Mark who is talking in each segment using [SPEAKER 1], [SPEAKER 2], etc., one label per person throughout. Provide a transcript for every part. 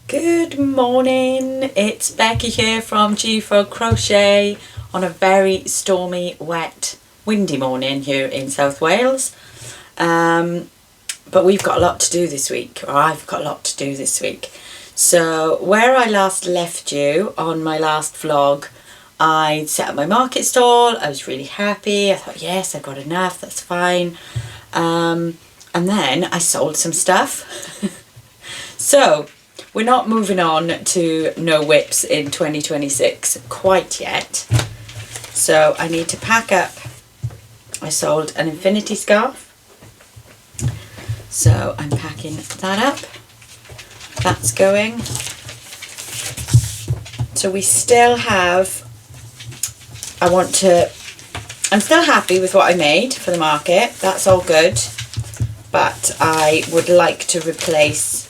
[SPEAKER 1] Good morning, it's Becky here from G for Crochet on a very stormy, wet, windy morning here in South Wales. But we've got a lot to do this week, or I've got a lot to do this week. So where I last left you on my last vlog, I set up my market stall. I was really happy. I thought, yes, I've got enough, that's fine. And then I sold some stuff. So we're not moving on to no whips in 2026 quite yet. So I need to pack up. I sold an infinity scarf. So I'm packing that up. That's going. So we still have, I'm still happy with what I made for the market. That's all good. But I would like to replace,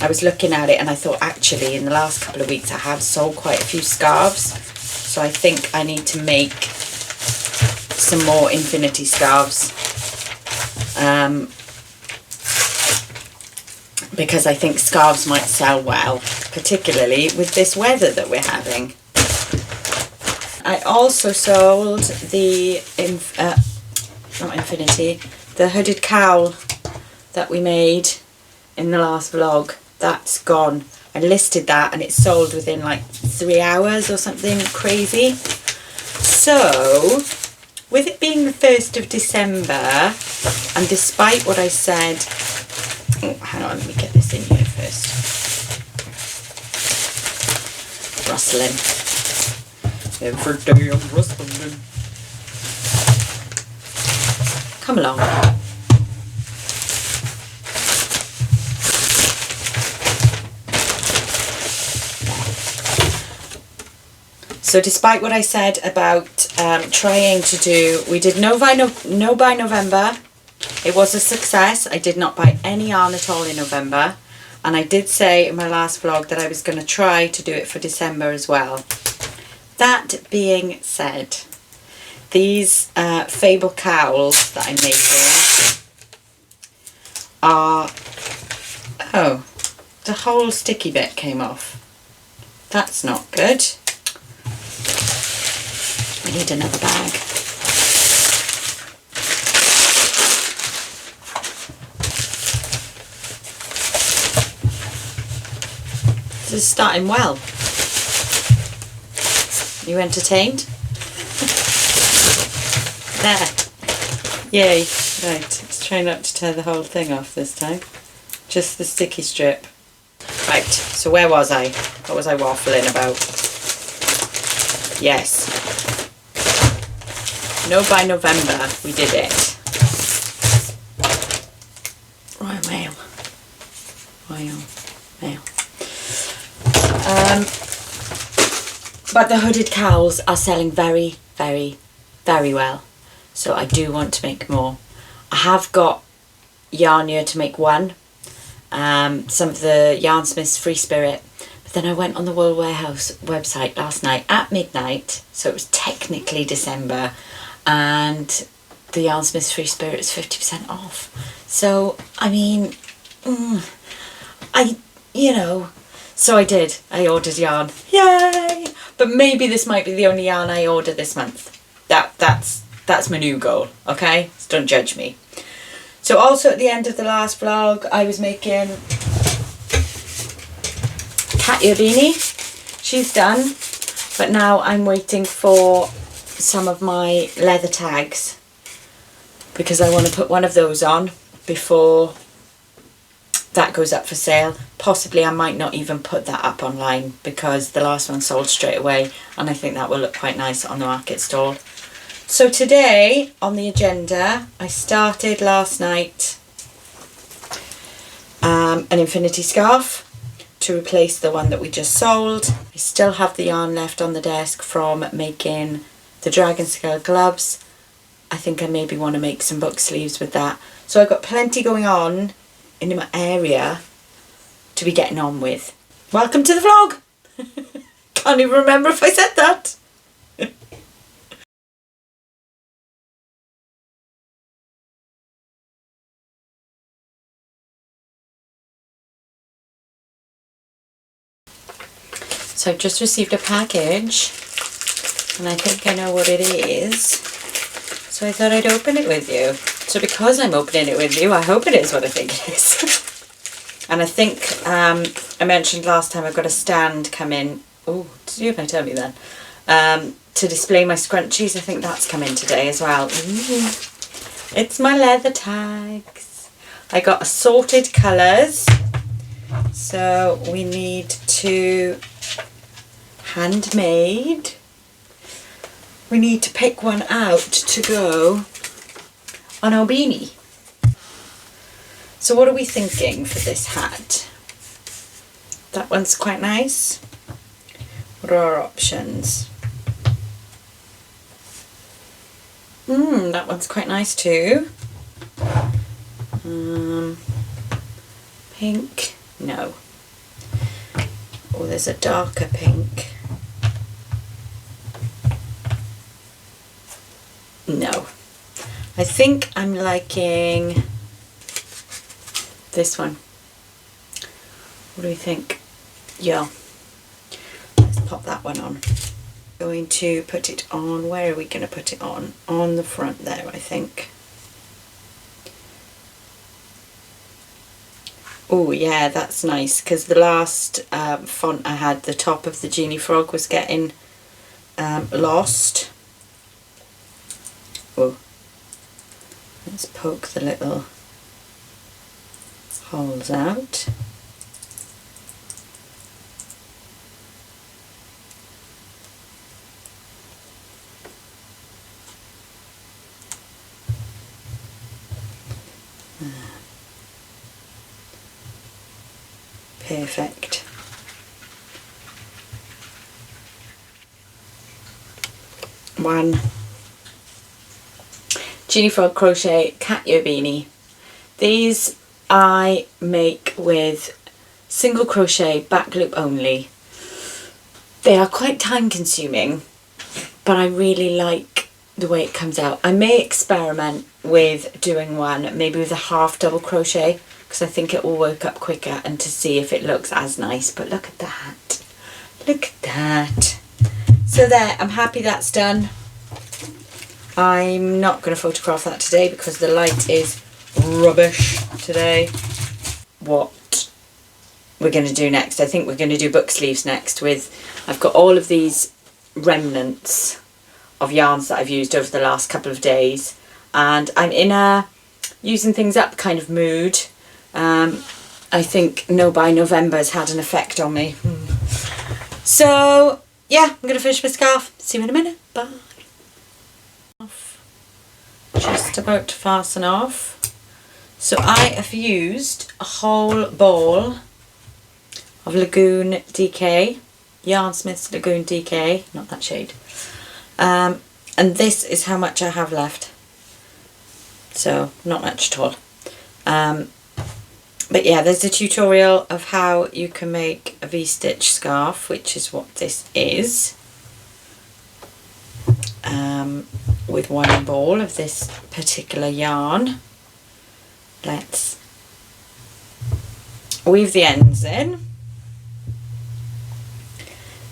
[SPEAKER 1] I was looking at it and I thought actually in the last couple of weeks I have sold quite a few scarves. So I think I need to make some more infinity scarves. Because I think scarves might sell well, particularly with this weather that we're having. I also sold the, the hooded cowl that we made in the last vlog. That's gone. I listed that and it sold within like 3 hours or something crazy. So with it being the 1st of December, and despite what I said, oh, hang on, let me get this in here first. Rustling. Every day I'm rustling. Come along. So despite what I said about trying to do, we did no by November. It was a success. I did not buy any yarn at all in November. And I did say in my last vlog that I was going to try to do it for December as well. That being said, these Fable cowls that I'm making are, oh, the whole sticky bit came off. That's not good. I need another bag. This is starting well. You entertained? There. Yay. Right, let's try not to tear the whole thing off this time. Just the sticky strip. Right, so where was I? What was I waffling about? Yes. No, by November we did it. Royal Mail. Royal Mail. But the hooded cowls are selling very, very, very well. So I do want to make more. I have got yarn here to make one. Some of the Yarnsmith's Free Spirit. But then I went on the Wool Warehouse website last night at midnight. So it was technically December. And the Yarnsmith's Free Spirit is 50% off. So, I mean, so I did. I ordered yarn. Yay! But maybe this might be the only yarn I order this month. That's my new goal, okay? So don't judge me. So also at the end of the last vlog, I was making Katya beanie. She's done. But now I'm waiting for some of my leather tags because I want to put one of those on before that goes up for sale. Possibly I might not even put that up online because the last one sold straight away and I think that will look quite nice on the market stall. So today on the agenda, I started last night an infinity scarf to replace the one that we just sold. I still have the yarn left on the desk from making the dragon scale gloves. I think I maybe want to make some book sleeves with that. So I've got plenty going on in my area to be getting on with. Welcome to the vlog. Can't even remember if I said that. So I've just received a package and I think I know what it is. So I thought I'd open it with you. So because I'm opening it with you, I hope it is what I think it is. And I think I mentioned last time I've got a stand coming. Oh, did you tell me then? To display my scrunchies. I think that's coming today as well. Ooh. It's my leather tags. I got assorted colours. So we need to handmade. We need to pick one out to go on our beanie. So what are we thinking for this hat? That one's quite nice. What are our options? That one's quite nice too. Pink? No. Oh, there's a darker pink. No. I think I'm liking this one. What do we think? Yeah. Let's pop that one on. Going to put it on. Where are we going to put it on? On the front there, I think. Oh yeah, that's nice, because the last font I had, the top of the genie frog was getting lost. Oh, let's poke the little holes out. Perfect. One Genie Frog Crochet Cat Ear Beanie. These I make with single crochet back loop only. They are quite time consuming, but I really like the way it comes out. I may experiment with doing one maybe with a half double crochet, because I think it will work up quicker, and to see if it looks as nice. But look at that. Look at that. So there, I'm happy that's done. I'm not going to photograph that today because the light is rubbish today. What we're going to do next, I think we're going to do book sleeves next with, I've got all of these remnants of yarns that I've used over the last couple of days, and I'm in a using things up kind of mood. I think by November has had an effect on me. So yeah, I'm going to finish my scarf. See you in a minute. Bye. Just about to fasten off. So I have used a whole ball of Lagoon DK, Yarnsmith's Lagoon DK, not that shade. And this is how much I have left. So not much at all. But yeah, there's a tutorial of how you can make a V-stitch scarf, which is what this is. With one ball of this particular yarn. Let's weave the ends in.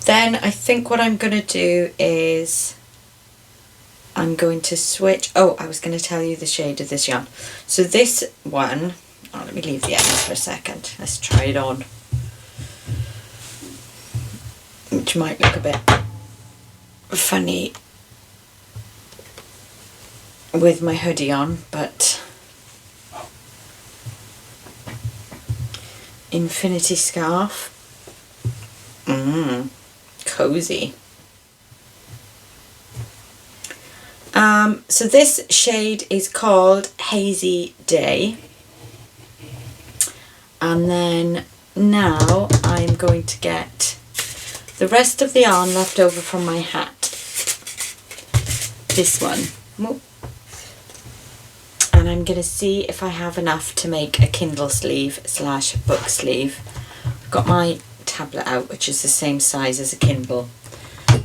[SPEAKER 1] Then I think what I'm going to do is I'm going to switch. Oh, I was going to tell you the shade of this yarn. So this one, let me leave the ends for a second. Let's try it on. Which might look a bit funny with my hoodie on, but Infinity Scarf. Cozy. So this shade is called Hazy Day. And then now I'm going to get the rest of the yarn left over from my hat. This one. And I'm going to see if I have enough to make a Kindle sleeve / book sleeve. I've got my tablet out, which is the same size as a Kindle.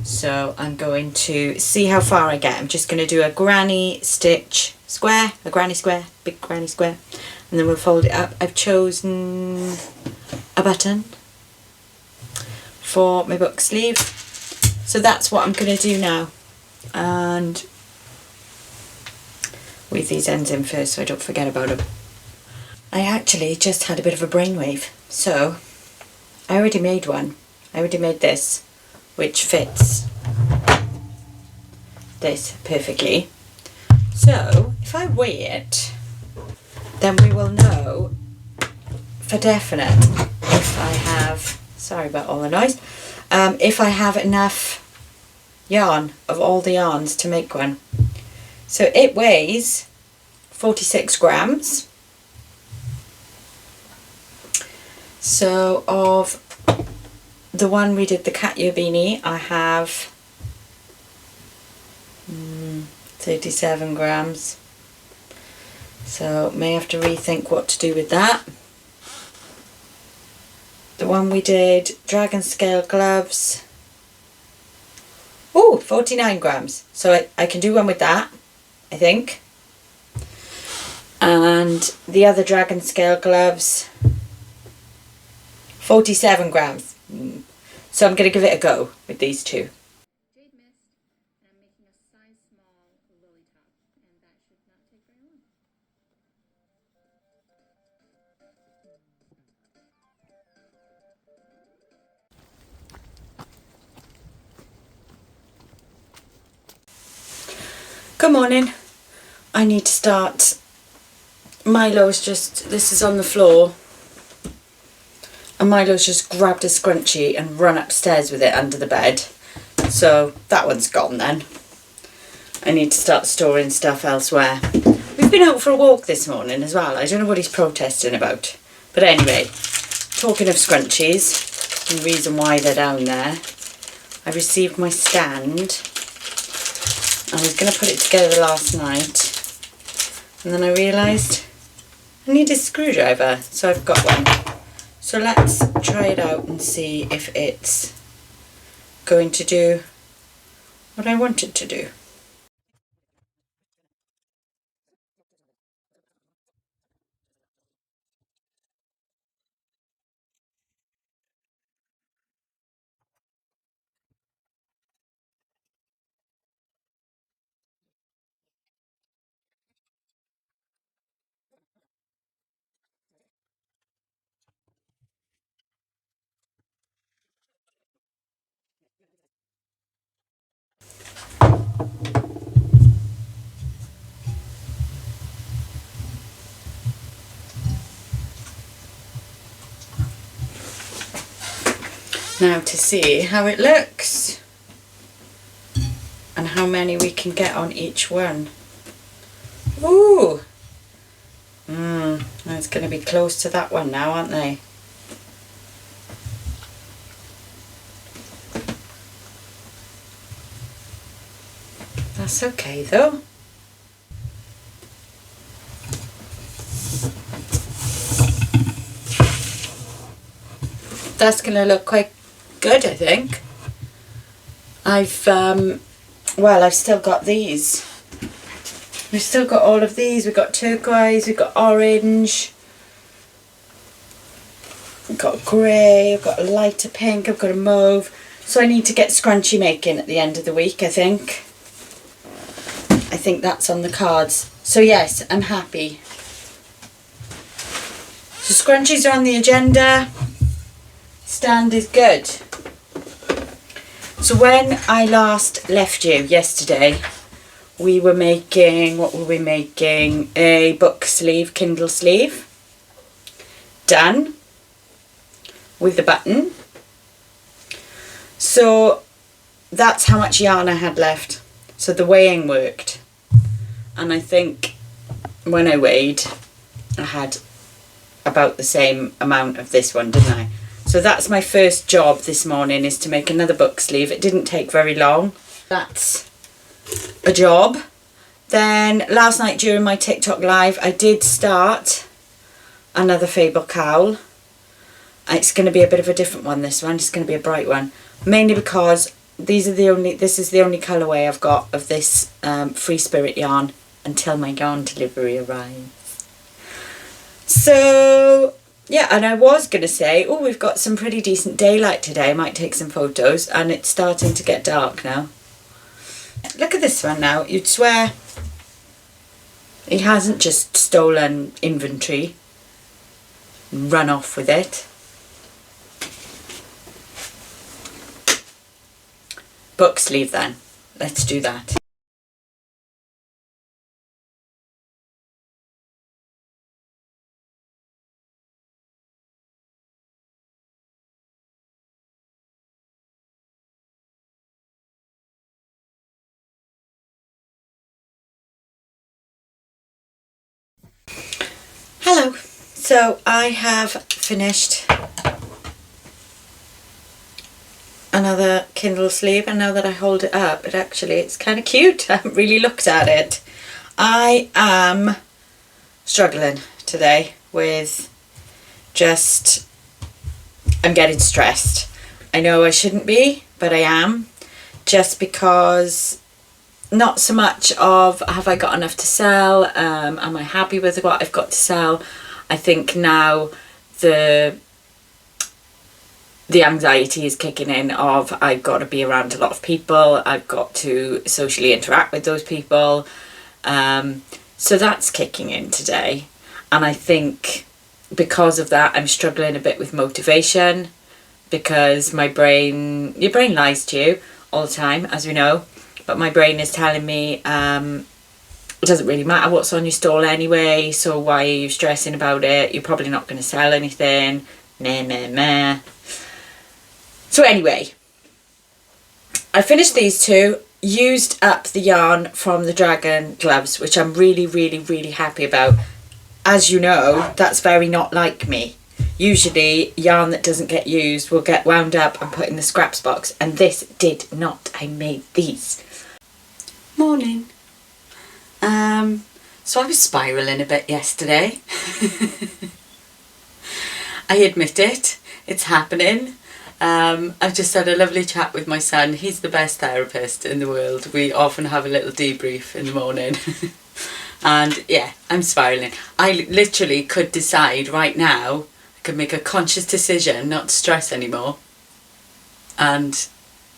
[SPEAKER 1] So I'm going to see how far I get. I'm just going to do a granny stitch square, a granny square, big granny square, and then we'll fold it up. I've chosen a button for my book sleeve. So that's what I'm going to do now, and weave these ends in first so I don't forget about them. I actually just had a bit of a brainwave, so I already made one. I already made this, which fits this perfectly. So if I weigh it, then we will know for definite if I have, sorry about all the noise, if I have enough yarn of all the yarns to make one. So it weighs 46 grams. So of the one we did, the cat ear beanie, I have 37 grams. So may have to rethink what to do with that. The one we did, dragon scale gloves, 49 grams. So I can do one with that, I think. And the other dragon scale gloves, 47 grams. So I'm going to give it a go with these two. Good morning. I need to start. Milo's just, this is on the floor, and Milo's just grabbed a scrunchie and run upstairs with it under the bed. So that one's gone then. I need to start storing stuff elsewhere. We've been out for a walk this morning as well. I don't know what he's protesting about. But anyway, talking of scrunchies, the reason why they're down there, I received my stand. I was going to put it together last night, and then I realised I need a screwdriver, so I've got one. So let's try it out and see if it's going to do what I want it to do. Now to see how it looks and how many we can get on each one. Ooh! It's going to be close to that one now, aren't they? That's okay though. That's going to look quite good, I think. I've still got these. We've still got all of these. We've got turquoise, we've got orange, we've got grey, I've got a lighter pink, I've got a mauve. So I need to get scrunchie making at the end of the week, I think. I think that's on the cards. So yes, I'm happy. So scrunchies are on the agenda. Stand is good. So when I last left you yesterday, we were making, what were we making? A book sleeve, Kindle sleeve. Done. With the button. So that's how much yarn I had left. So the weighing worked. And I think when I weighed, I had about the same amount of this one, didn't I? So that's my first job this morning, is to make another book sleeve. It didn't take very long. That's a job. Then last night during my TikTok live, I did start another Fable cowl. It's going to be a bit of a different one, this one. It's going to be a bright one. Mainly because this is the only colourway I've got of this Free Spirit yarn until my yarn delivery arrives. So yeah, and I was going to say, oh, we've got some pretty decent daylight today. I might take some photos, and it's starting to get dark now. Look at this one now. You'd swear he hasn't just stolen inventory and run off with it. Book sleeve then. Let's do that. Hello. So I have finished another Kindle sleeve, and now that I hold it up, it's kind of cute. I haven't really looked at it. I am struggling today with I'm getting stressed. I know I shouldn't be, but I am, just because not so much of have I got enough to sell, am I happy with what I've got to sell. I think now the anxiety is kicking in of I've got to be around a lot of people, I've got to socially interact with those people, so that's kicking in today, and I think because of that I'm struggling a bit with motivation, because your brain lies to you all the time, as we know, but my brain is telling me it doesn't really matter what's on your stall anyway, so why are you stressing about it, you're probably not going to sell anything, meh meh meh. So anyway, I finished these two, used up the yarn from the dragon gloves, which I'm really, really, really happy about. As you know, that's very not like me. Usually yarn that doesn't get used will get wound up and put in the scraps box, and this did not. I made these. Morning. So I was spiralling a bit yesterday. I admit it, it's happening. I've just had a lovely chat with my son. He's the best therapist in the world. We often have a little debrief in the morning. And yeah, I'm spiralling. I literally could decide right now, I could make a conscious decision not to stress anymore, and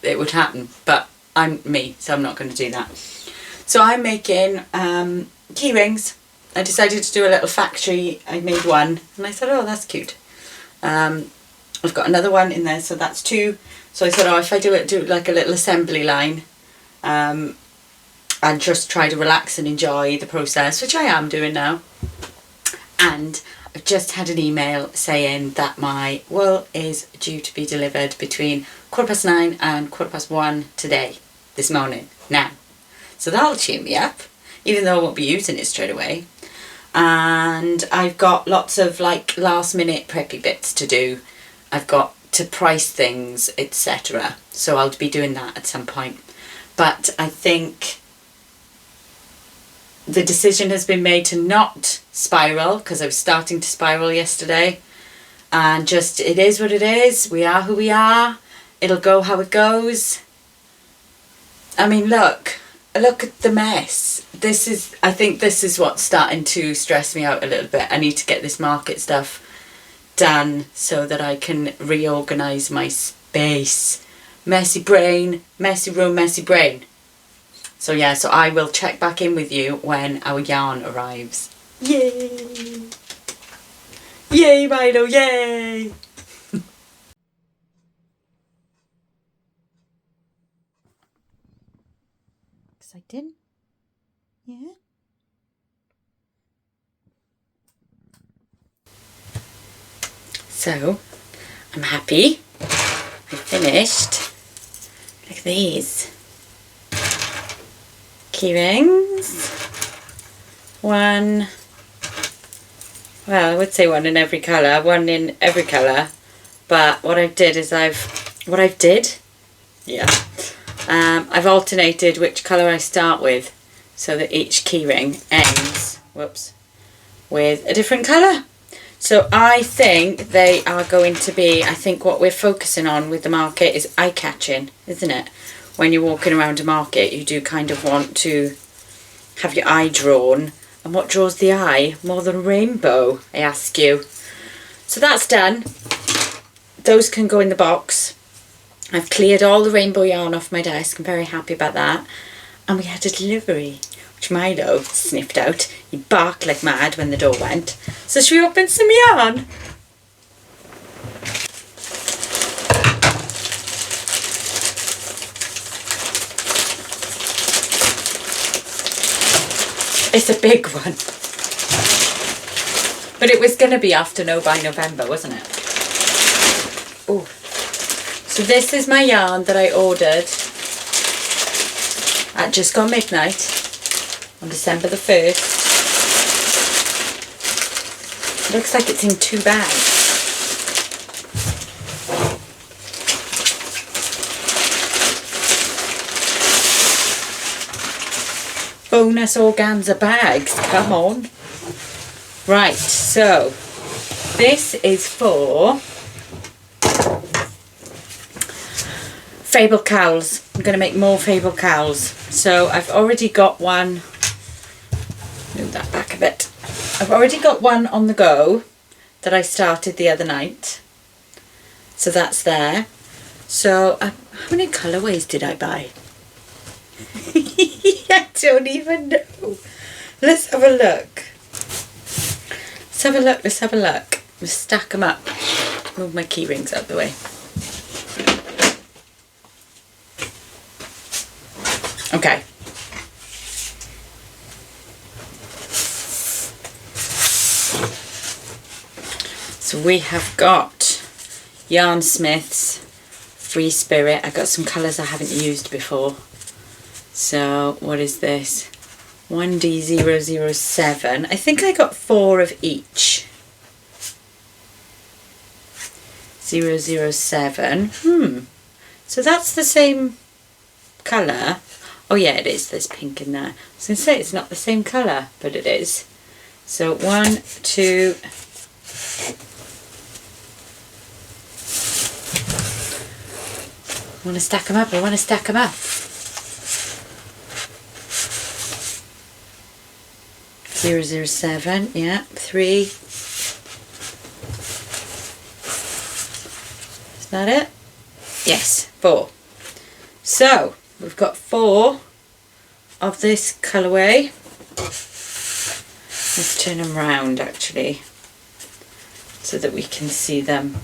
[SPEAKER 1] it would happen. But I'm me, so I'm not going to do that. So I'm making key rings. I decided to do a little factory. I made one and I thought, oh, that's cute. I've got another one in there, so that's two. So I thought, oh, if I do like a little assembly line, and just try to relax and enjoy the process, which I am doing now. And I've just had an email saying that my wool is due to be delivered between 9:15 and 1:15 today, this morning, now. So that'll cheer me up, even though I won't be using it straight away. And I've got lots of like last minute preppy bits to do. I've got to price things, etc. So I'll be doing that at some point. But I think the decision has been made to not spiral, because I was starting to spiral yesterday. And just, it is what it is. We are who we are. It'll go how it goes. I mean, look at the mess. I think this is what's starting to stress me out a little bit. I need to get this market stuff done so that I can reorganise my space. Messy brain, messy room, messy brain. So yeah, so I will check back in with you when our yarn arrives. Yay! Yay, Milo, yay! Exciting? Yeah? So, I'm happy. I finished. Look at these. Key rings. One, well, I would say one in every colour. But what I did is I've alternated which colour I start with, so that each key ring ends, with a different colour. So I think they are going to be, I think what we're focusing on with the market is eye-catching, isn't it? When you're walking around a market, you do kind of want to have your eye drawn. And what draws the eye more than a rainbow, I ask you? So that's done. Those can go in the box. I've cleared all the rainbow yarn off my desk. I'm very happy about that. And we had a delivery, which Milo sniffed out. He barked like mad when the door went. So should we open some yarn? It's a big one. But it was going to be after No by November, wasn't it? Oh. So this is my yarn that I ordered at Just Gone Midnight on December the 1st. Looks like it's in 2 bags. Bonus organza bags, come on. Right, so this is for Fable cowls. I'm going to make more Fable cowls. So I've already got one. Move that back a bit. I've already got one on the go that I started the other night. So that's there. So how many colourways did I buy? I don't even know. Let's have a look. Let's have a look. Let's have a look. Let's stack them up. Move my key rings out of the way. Okay. So we have got Yarn Smith's Free Spirit. I got some colours I haven't used before. So what is this? 1D007. I think I got 4 of each. 007. So that's the same colour. Oh yeah, it is. There's pink in there. I was going to say it's not the same colour, but it is. So 1, 2... I want to stack them up. I want to stack them up. 007, yeah, 3. Is that it? Yes, 4. So, we've got 4 of this colourway. Let's turn them round actually, so that we can see them.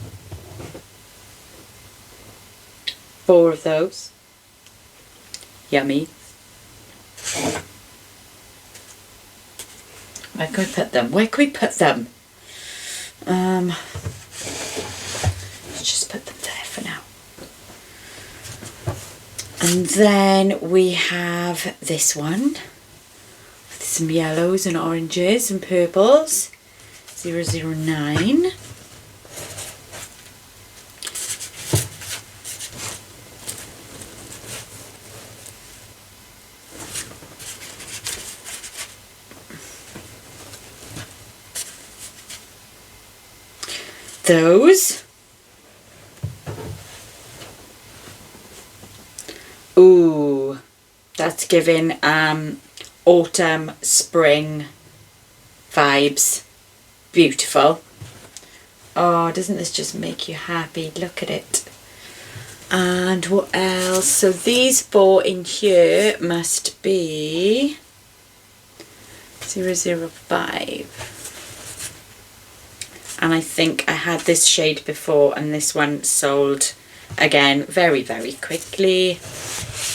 [SPEAKER 1] 4 of those. Yummy. Where can we put them? Where can we put them? Let's just put them there for now. And then we have this one with some yellows and oranges and purples. 009. Those. Ooh, that's giving autumn, spring vibes. Beautiful. Oh, doesn't this just make you happy? Look at it. And what else? So these 4 in here must be 005. And I think I had this shade before, and this one sold again very, very quickly.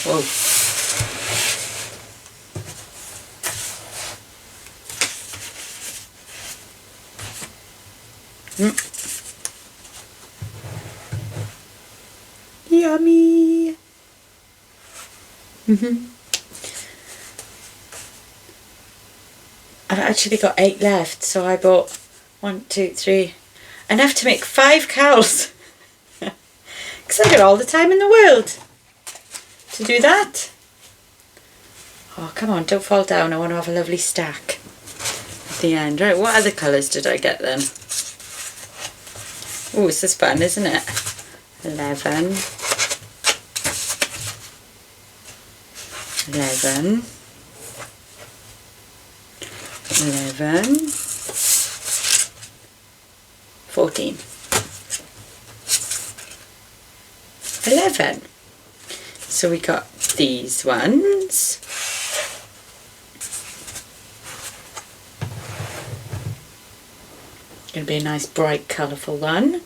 [SPEAKER 1] Whoa. Yummy. I've actually got 8 left, so I bought 1, 2, 3, enough to make 5 cowls. Because I got all the time in the world to do that. Oh, come on, don't fall down. I want to have a lovely stack at the end. Right, what other colours did I get then? Oh, this is fun, isn't it? 11. 11. 14. 14, 11. So we got these ones. Going to be a nice bright colourful one.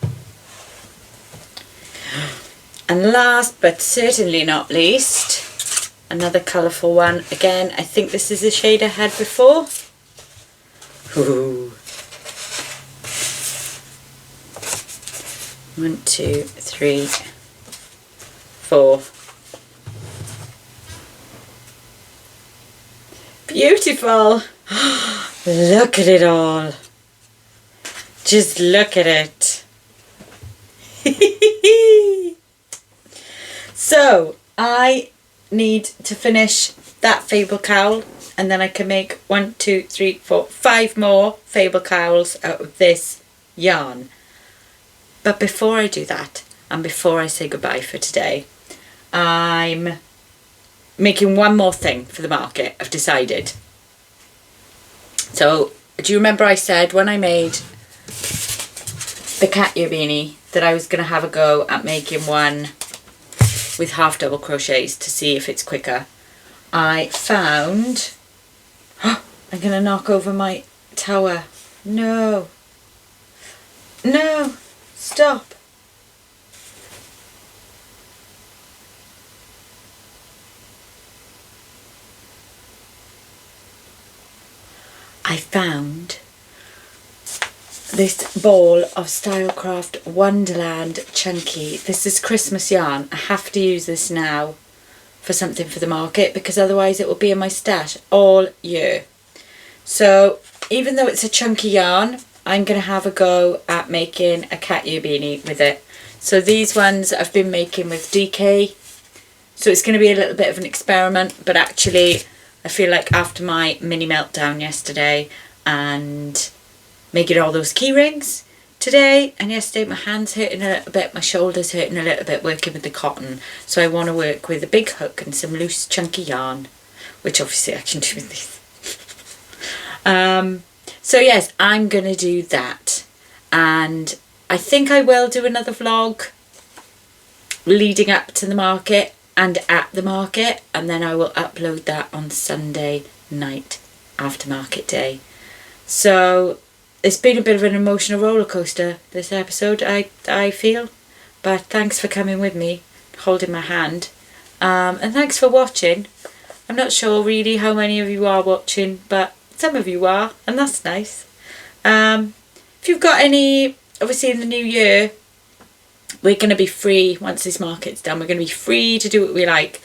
[SPEAKER 1] And last but certainly not least, another colourful one. Again, I think this is a shade I had before. Ooh. 1, 2, 3, 4. Beautiful. Look at it all. Just look at it. So I need to finish that fable cowl, and then I can make 1, 2, 3, 4, 5 more fable cowls out of this yarn. But before I do that, and before I say goodbye for today, I'm making one more thing for the market. I've decided. So do you remember I said when I made the cat ear beanie that I was going to have a go at making one with half double crochets to see if it's quicker? I found... I'm going to knock over my tower. No. No. Stop. I found this ball of Stylecraft Wonderland Chunky. This is Christmas yarn. I have to use this now for something for the market because otherwise it will be in my stash all year. So even though it's a chunky yarn, I'm going to have a go at making a cat ear beanie with it. So these ones I've been making with DK. So it's going to be a little bit of an experiment, but actually I feel like after my mini meltdown yesterday and making all those key rings today and yesterday, my hands hurting a little bit, my shoulders hurting a little bit working with the cotton. So I want to work with a big hook and some loose chunky yarn, which obviously I can do with these. So yes, I'm going to do that. And I think I will do another vlog leading up to the market and at the market, and then I will upload that on Sunday night after market day. So it's been a bit of an emotional roller coaster, this episode, I feel. But thanks for coming with me, holding my hand. And thanks for watching. I'm not sure really how many of you are watching, but some of you are, and that's nice. If you've got any, obviously in the new year, we're going to be free once this market's done. We're going to be free to do what we like.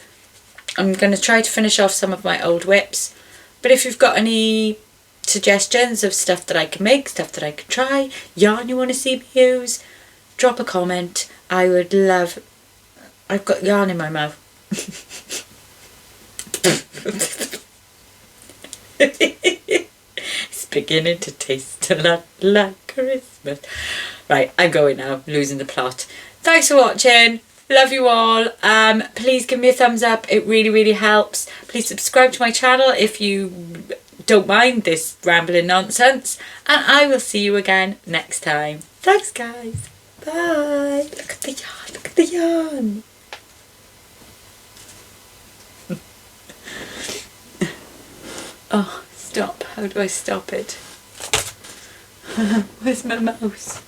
[SPEAKER 1] I'm going to try to finish off some of my old whips. But if you've got any suggestions of stuff that I can make, stuff that I can try, yarn you want to see me use, drop a comment. I would love... I've got yarn in my mouth. It's beginning to taste a lot like Christmas. Right, I'm going now, losing the plot. Thanks for watching. Love you all. Please give me a thumbs up. It really, really helps. Please subscribe to my channel if you don't mind this rambling nonsense. And I will see you again next time. Thanks, guys. Bye. Look at the yarn. Look at the yarn. Oh, stop. How do I stop it? Where's my mouse?